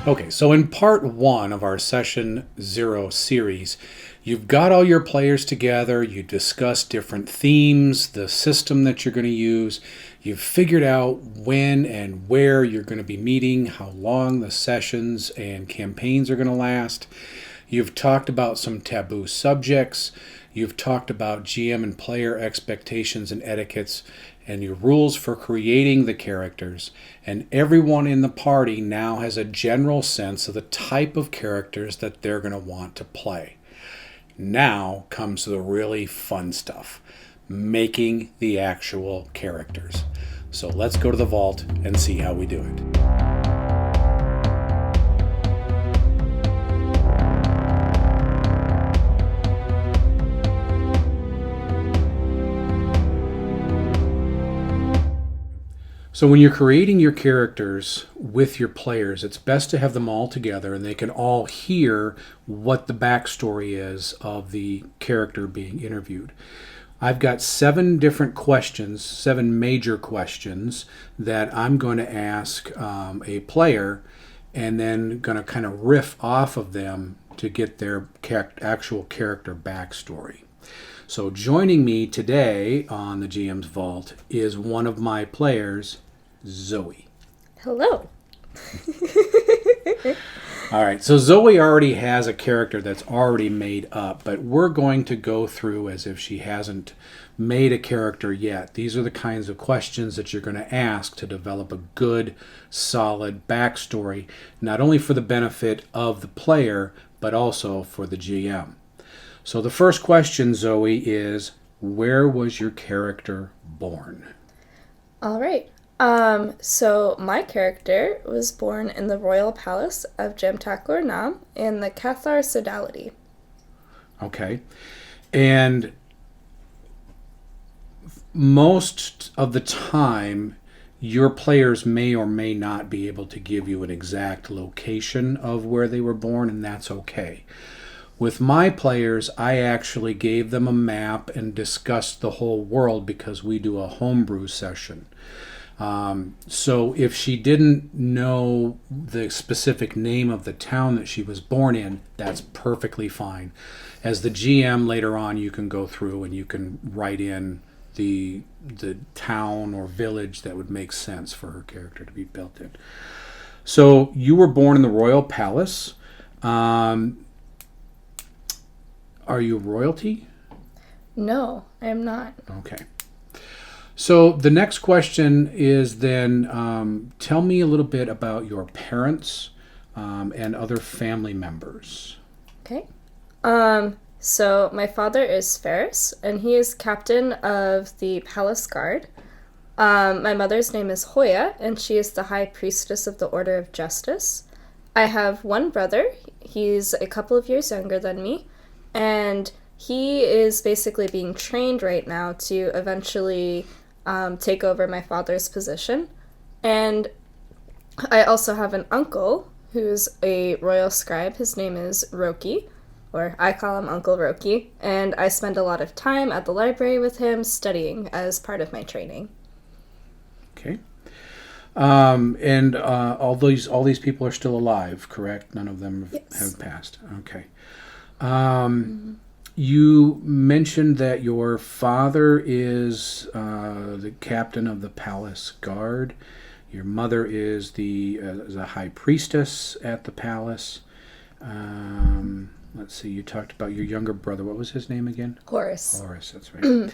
Okay, so in part one of our session 0 series, you've got all your players together, you discuss different themes, the system that you're going to use, you've figured out when and where you're going to be meeting, how long the sessions and campaigns are going to last. You've talked about some taboo subjects, you've talked about GM and player expectations and etiquettes, and your rules for creating the characters, and everyone in the party now has a general sense of the type of characters that they're going to want to play. Now comes the really fun stuff, making the actual characters. So let's go to the vault and see how we do it. So when you're creating your characters with your players, it's best to have them all together and they can all hear what the backstory is of the character being interviewed. I've got 7 different questions, 7 major questions that I'm going to ask a player and then going to kind of riff off of them to get their actual character backstory. So joining me today on the GM's Vault is one of my players, Zoe. Hello. All right, so Zoe already has a character that's already made up, but we're going to go through as if she hasn't made a character yet. These are the kinds of questions that you're going to ask to develop a good, solid backstory, not only for the benefit of the player, but also for the GM. So the first question, Zoe, is where was your character born? All right. So my character was born in the royal palace of Jamtakur Nam in the Cathar Sodality. Okay. And most of the time, your players may or may not be able to give you an exact location of where they were born, and that's okay. With my players, I actually gave them a map and discussed the whole world because we do a homebrew session. So if she didn't know the specific name of the town that she was born in, that's perfectly fine. As the GM later on, you can go through and you can write in the town or village that would make sense for her character to be built in. So you were born in the royal palace. Are you royalty? No, I am not. Okay. So the next question is then tell me a little bit about your parents and other family members. Okay. So my father is Ferris, and he is captain of the palace guard. My mother's name is Hoya, and she is the high priestess of the Order of Justice. I have one brother. He's a couple of years younger than me, and he is basically being trained right now to eventually take over my father's position. And I also have an uncle who's a royal scribe. His name is Roki, or I call him Uncle Roki, and I spend a lot of time at the library with him studying as part of my training. Okay. And all these people are still alive, correct? None of them Yes. have passed. Okay. You mentioned that your father is the captain of the palace guard. Your mother is the high priestess at the palace. Let's see. You talked about your younger brother. What was his name again? Horace. Horace. That's right.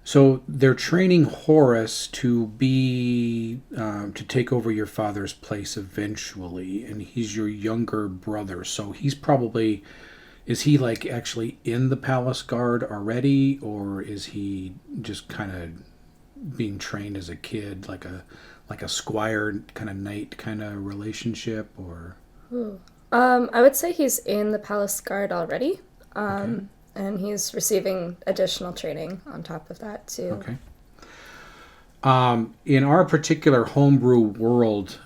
So they're training Horace to be to take over your father's place eventually, and he's your younger brother. So he's probably is he like actually in the palace guard already, or is he just kind of being trained as a kid, like a squire kind of knight kind of relationship, or? Ooh. I would say he's in the palace guard already. Okay. And he's receiving additional training on top of that too. Okay. In our particular homebrew world,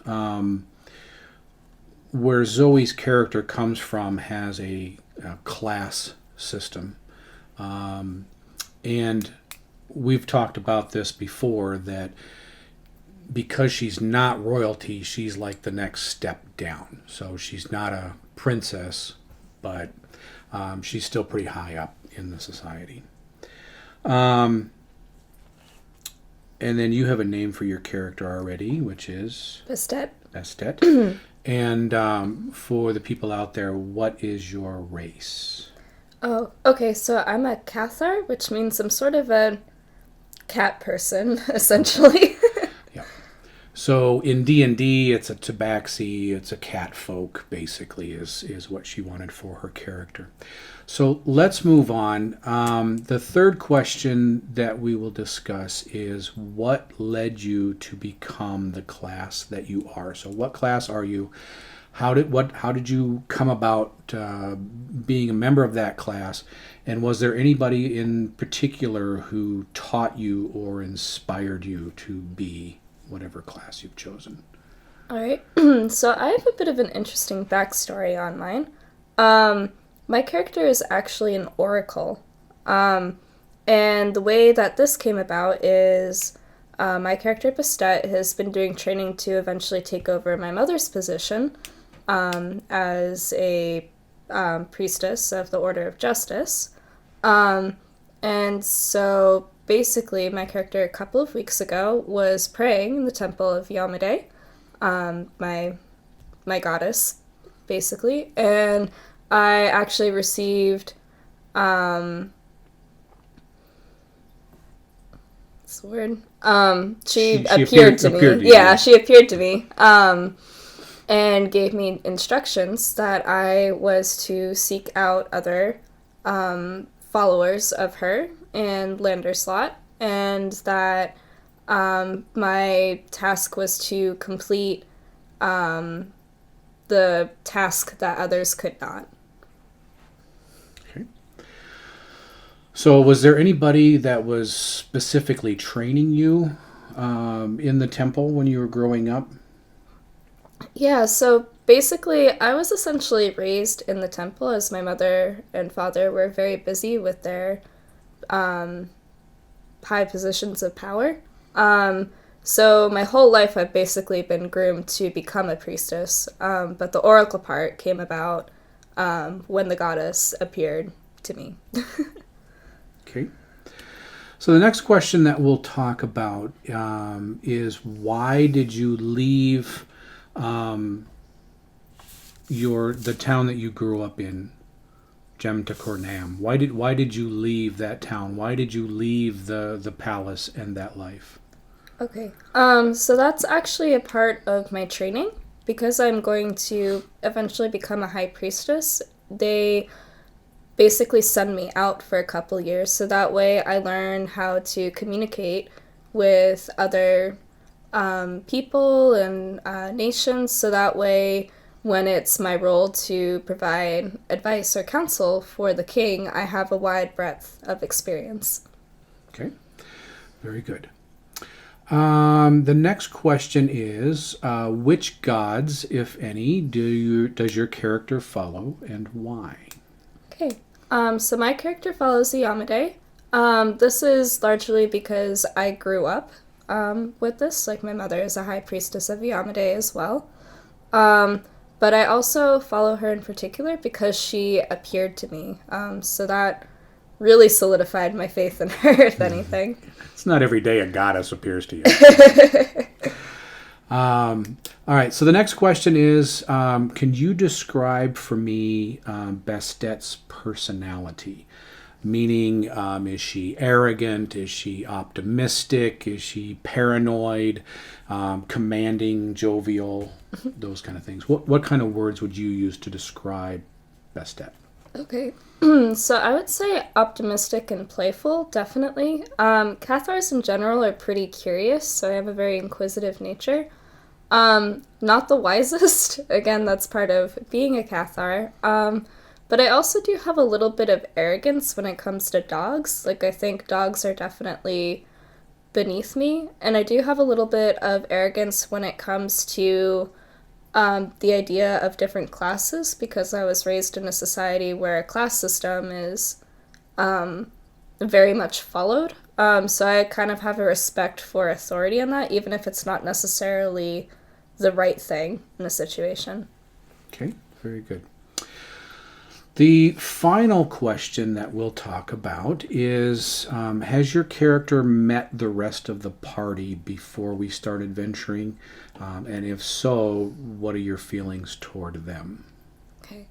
where Zoe's character comes from has a class system. And we've talked about this before, that because she's not royalty, she's like the next step down. So she's not a princess, but she's still pretty high up in the society. And then you have a name for your character already, which is Bastet. Bastet. And for the people out there, what is your race? Oh, okay, so I'm a Cathar, which means I'm sort of a cat person, essentially. Yeah. So in D&D, it's a tabaxi, it's a cat folk, basically, is what she wanted for her character. So let's move on. The third question that we will discuss is what led you to become the class that you are. So what class are you? How did you come about being a member of that class? And was there anybody in particular who taught you or inspired you to be whatever class you've chosen? All right, so I have a bit of an interesting backstory on mine. My character is actually an oracle. And the way that this came about is my character Bastet has been doing training to eventually take over my mother's position as a priestess of the Order of Justice. And so basically my character a couple of weeks ago was praying in the temple of Yamade, my goddess, basically, and I actually received what's the word? She appeared to me. Yeah, she appeared to me. And gave me instructions that I was to seek out other followers of her and Landerslot, and that my task was to complete the task that others could not. Okay. So was there anybody that was specifically training you in the temple when you were growing up? Yeah, so basically I was essentially raised in the temple as my mother and father were very busy with their high positions of power. So my whole life I've basically been groomed to become a priestess, but the oracle part came about when the goddess appeared to me. Okay. So the next question that we'll talk about is why did you leave the town that you grew up in, Jemta-Cornam? Why did you leave that town? Why did you leave the palace and that life? Okay. So that's actually a part of my training. Because I'm going to eventually become a high priestess, they basically send me out for a couple years. So that way I learn how to communicate with other people and nations. So that way when it's my role to provide advice or counsel for the king, I have a wide breadth of experience. Okay. Very good. The next question is, which gods, if any, does your character follow, and why? Okay. So my character follows the Yamade. This is largely because I grew up with this. Like, my mother is a high priestess of Yamade as well. But I also follow her in particular because she appeared to me. So that really solidified my faith in her, if anything. It's not every day a goddess appears to you. All right, so the next question is, can you describe for me Bastet's personality? Meaning, is she arrogant? Is she optimistic? Is she paranoid? Commanding, jovial? Those kind of things. What kind of words would you use to describe Bastet? Okay. So I would say optimistic and playful, definitely. Cathars in general are pretty curious, so I have a very inquisitive nature. Not the wisest. Again, that's part of being a Cathar. But I also do have a little bit of arrogance when it comes to dogs. Like, I think dogs are definitely beneath me. And I do have a little bit of arrogance when it comes to the idea of different classes, because I was raised in a society where a class system is very much followed. So I kind of have a respect for authority in that, even if it's not necessarily the right thing in a situation. Okay, very good. The final question that we'll talk about is, has your character met the rest of the party before we start adventuring? And if so, what are your feelings toward them? Okay.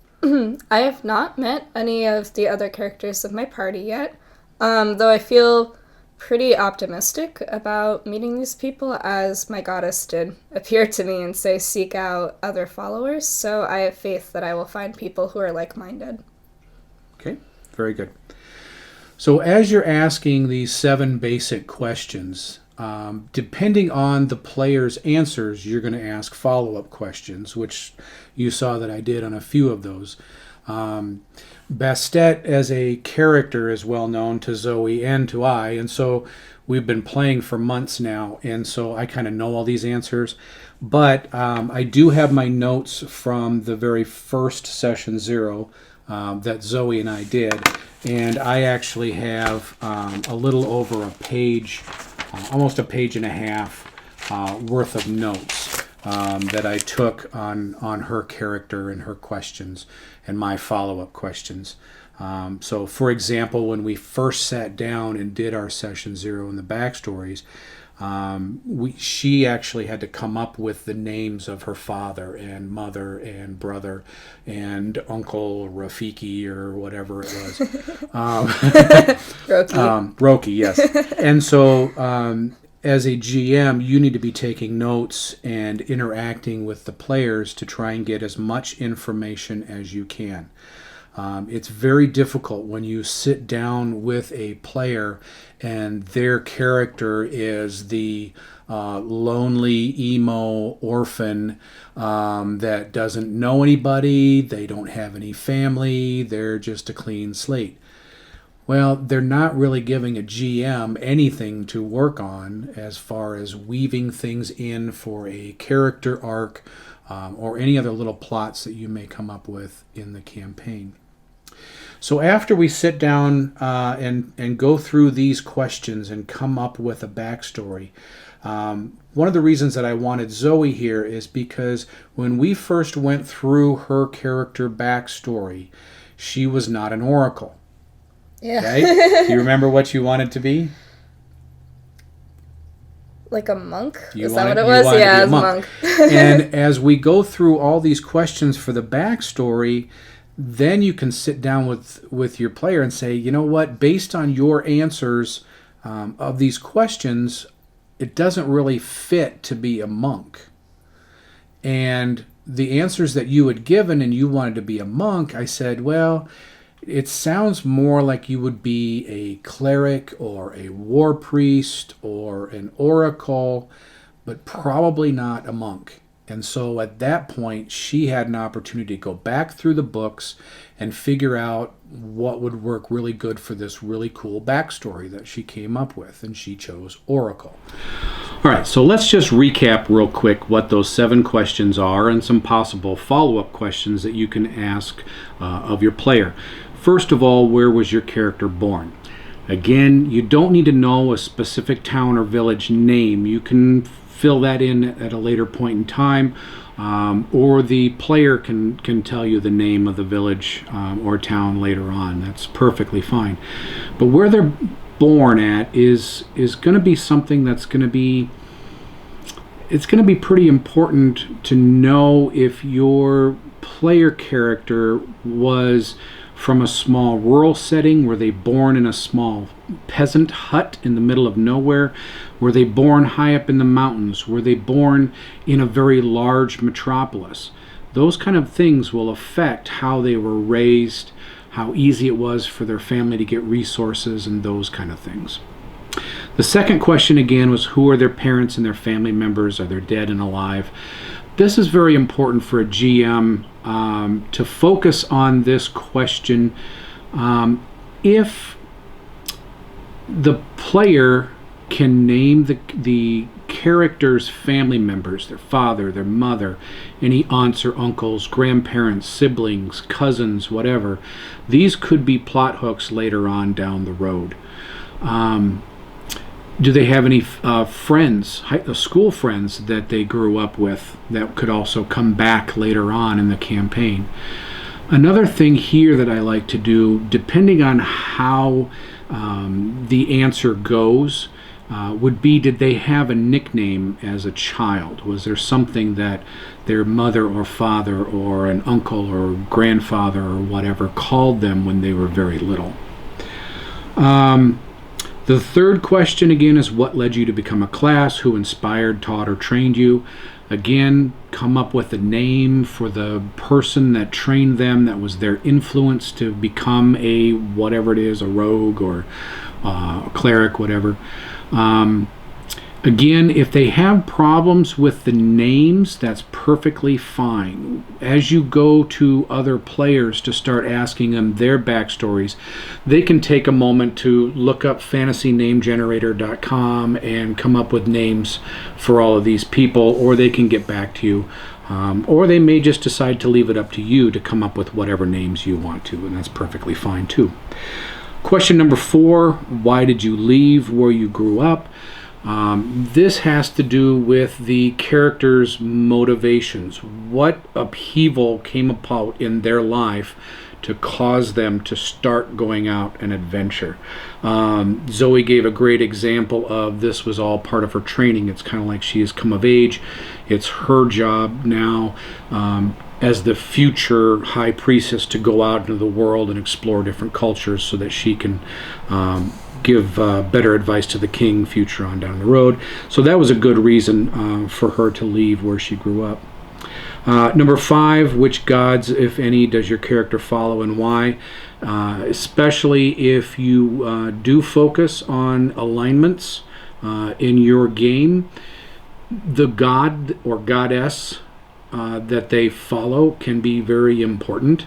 I have not met any of the other characters of my party yet, though I feel pretty optimistic about meeting these people, as my goddess did appear to me and say seek out other followers, so I have faith that I will find people who are like-minded. Okay, very good. So as you're asking these 7 basic questions, depending on the player's answers, you're going to ask follow-up questions, which you saw that I did on a few of those. Bastet as a character is well known to Zoe and to I, and so we've been playing for months now, and so I kind of know all these answers. But I do have my notes from the very first session 0 that Zoe and I did, and I actually have a little over a page, almost a page and a half worth of notes that I took on her character and her questions and my follow-up questions. So, for example, when we first sat down and did our session 0 in the backstories, she actually had to come up with the names of her father and mother and brother and uncle Rafiki or whatever it was. Roki, yes. And so as a GM, you need to be taking notes and interacting with the players to try and get as much information as you can. It's very difficult when you sit down with a player and their character is the lonely emo orphan that doesn't know anybody, they don't have any family, they're just a clean slate. Well, they're not really giving a GM anything to work on as far as weaving things in for a character arc or any other little plots that you may come up with in the campaign. So after we sit down and go through these questions and come up with a backstory, one of the reasons that I wanted Zoe here is because when we first went through her character backstory, she was not an oracle. Yeah. Right? Do you remember what you wanted to be? Like a monk? Is that what it was? Yeah, as a monk. And as we go through all these questions for the backstory, then you can sit down with your player and say, you know what, based on your answers of these questions, it doesn't really fit to be a monk. And the answers that you had given and you wanted to be a monk, I said, well, it sounds more like you would be a cleric or a war priest or an oracle, but probably not a monk. And so at that point, she had an opportunity to go back through the books and figure out what would work really good for this really cool backstory that she came up with, and she chose Oracle. All right, so let's just recap real quick what those 7 questions are and some possible follow-up questions that you can ask of your player. First of all, where was your character born? Again, you don't need to know a specific town or village name. You can fill that in at a later point in time, or the player can tell you the name of the village or town later on. That's perfectly fine. But where they're born at is going to be something that's going to be, it's going to be pretty important to know if your player character was from a small rural setting. Were they born in a small peasant hut in the middle of nowhere? Were they born high up in the mountains? Were they born in a very large metropolis? Those kind of things will affect how they were raised, how easy it was for their family to get resources, and those kind of things. The second question again was, who are their parents and their family members? Are they dead and alive? This is very important for a GM to focus on this question. If the player can name the character's family members, their father, their mother, any aunts or uncles, grandparents, siblings, cousins, whatever, these could be plot hooks later on down the road. Do they have any friends, school friends that they grew up with that could also come back later on in the campaign? Another thing here that I like to do, depending on how the answer goes, would be, did they have a nickname as a child? Was there something that their mother or father or an uncle or grandfather or whatever called them when they were very little? The third question, again, is what led you to become a class? Who inspired, taught, or trained you? Again, come up with a name for the person that trained them, that was their influence to become a whatever it is, a rogue or a cleric, whatever. Again, if they have problems with the names, that's perfectly fine. As you go to other players to start asking them their backstories, they can take a moment to look up fantasynamegenerator.com and come up with names for all of these people, or they can get back to you. Or they may just decide to leave it up to you to come up with whatever names you want to, and that's perfectly fine too. Question number 4, why did you leave where you grew up? This has to do with the characters' motivations. What upheaval came about in their life to cause them to start going out and adventure? Zoe gave a great example of this was all part of her training. It's kind of like she has come of age. It's her job now as the future high priestess to go out into the world and explore different cultures so that she can give better advice to the king future on down the road. So that was a good reason for her to leave where she grew up. Number 5, which gods, if any, does your character follow and why? Especially if you do focus on alignments in your game, the god or goddess that they follow can be very important.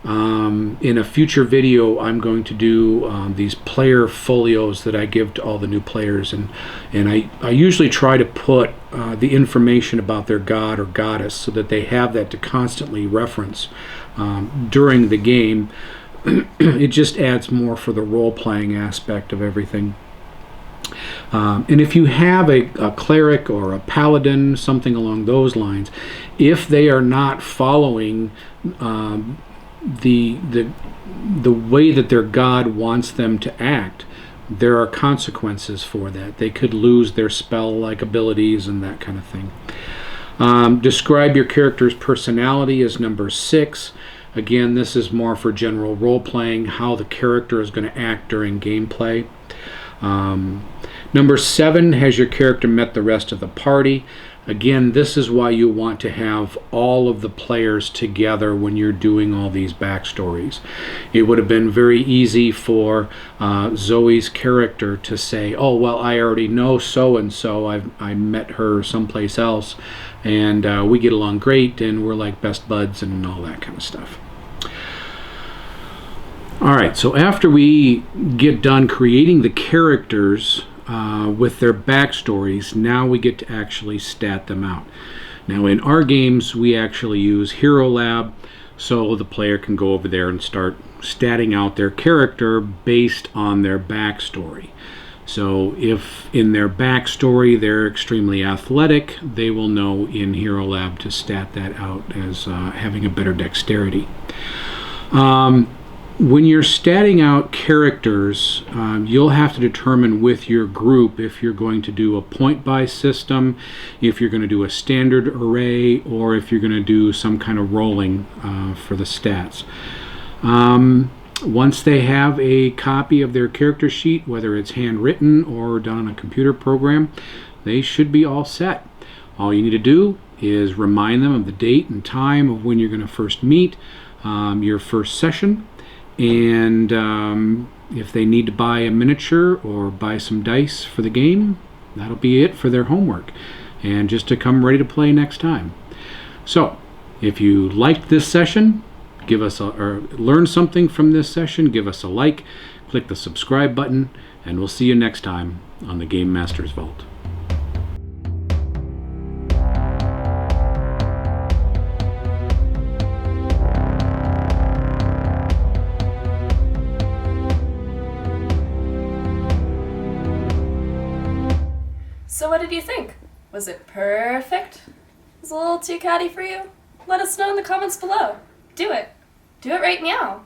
In a future video, I'm going to do these player folios that I give to all the new players, and I usually try to put the information about their god or goddess so that they have that to constantly reference during the game. It just adds more for the role-playing aspect of everything. And if you have a cleric or a paladin, something along those lines, if they are not following the way that their god wants them to act, there are consequences for that. They could lose their spell-like abilities and that kind of thing. Describe your character's personality as number 6. Again, this is more for general role-playing, how the character is going to act during gameplay. Number 7, has your character met the rest of the party? Again, this is why you want to have all of the players together when you're doing all these backstories. It would have been very easy for Zoe's character to say, oh, well, I already know so-and-so. I met her someplace else, and we get along great, and we're like best buds and all that kind of stuff. All right, so after we get done creating the characters with their backstories, now we get to actually stat them out. Now in our games, we actually use Hero Lab, so the player can go over there and start statting out their character based on their backstory. So if in their backstory they're extremely athletic, they will know in Hero Lab to stat that out as having a better dexterity. When you're statting out characters, you'll have to determine with your group if you're going to do a point-buy system, if you're going to do a standard array, or if you're going to do some kind of rolling for the stats. Once they have a copy of their character sheet, whether it's handwritten or done on a computer program, they should be all set. All you need to do is remind them of the date and time of when you're going to first meet, your first session. And if they need to buy a miniature or buy some dice for the game, that'll be it for their homework, and just to come ready to play next time. So if you liked this session, give us or learn something from this session, give us a like, click the subscribe button, and we'll see you next time on the Game Master's Vault. So what did you think? Was it perfect? Was it a little too catty for you? Let us know in the comments below. Do it. Do it right now.